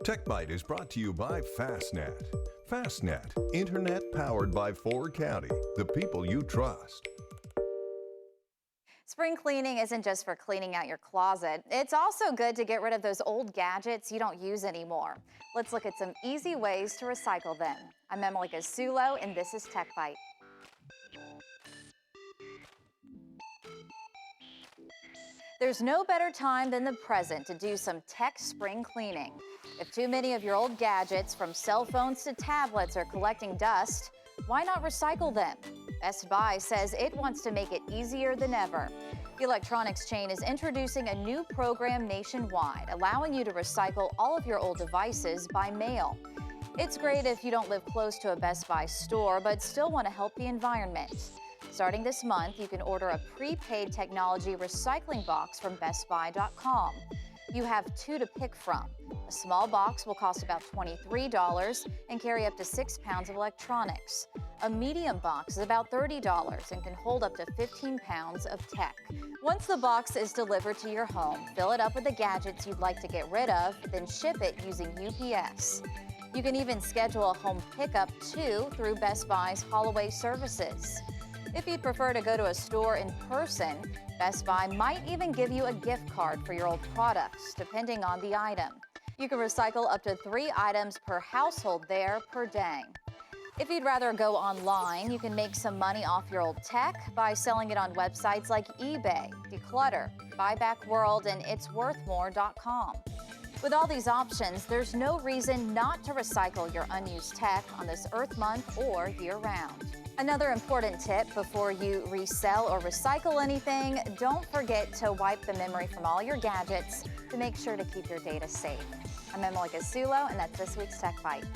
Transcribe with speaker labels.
Speaker 1: Techbyte is brought to you by Fastnet. Fastnet, internet powered by Ford County, the people you trust.
Speaker 2: Spring cleaning isn't just for cleaning out your closet. It's also good to get rid of those old gadgets you don't use anymore. Let's look at some easy ways to recycle them. I'm Emily Gasulo, and this is Techbyte. There's no better time than the present to do some tech spring cleaning. If too many of your old gadgets, from cell phones to tablets, are collecting dust, why not recycle them? Best Buy says it wants to make it easier than ever. The electronics chain is introducing a new program nationwide, allowing you to recycle all of your old devices by mail. It's great if you don't live close to a Best Buy store, but still want to help the environment. Starting this month, you can order a prepaid technology recycling box from BestBuy.com. You have two to pick from. A small box will cost about $23 and carry up to 6 pounds of electronics. A medium box is about $30 and can hold up to 15 pounds of tech. Once the box is delivered to your home, fill it up with the gadgets you'd like to get rid of, then ship it using UPS. You can even schedule a home pickup too through Best Buy's haul-away services. If you'd prefer to go to a store in person, Best Buy might even give you a gift card for your old products, depending on the item. You can recycle up to 3 items per household there per day. If you'd rather go online, you can make some money off your old tech by selling it on websites like eBay, Declutter, Buyback World, and It'sWorthMore.com. With all these options, there's no reason not to recycle your unused tech on this Earth Month or year-round. Another important tip before you resell or recycle anything, don't forget to wipe the memory from all your gadgets to make sure to keep your data safe. I'm Emily Gasulo, and that's this week's Techbyte.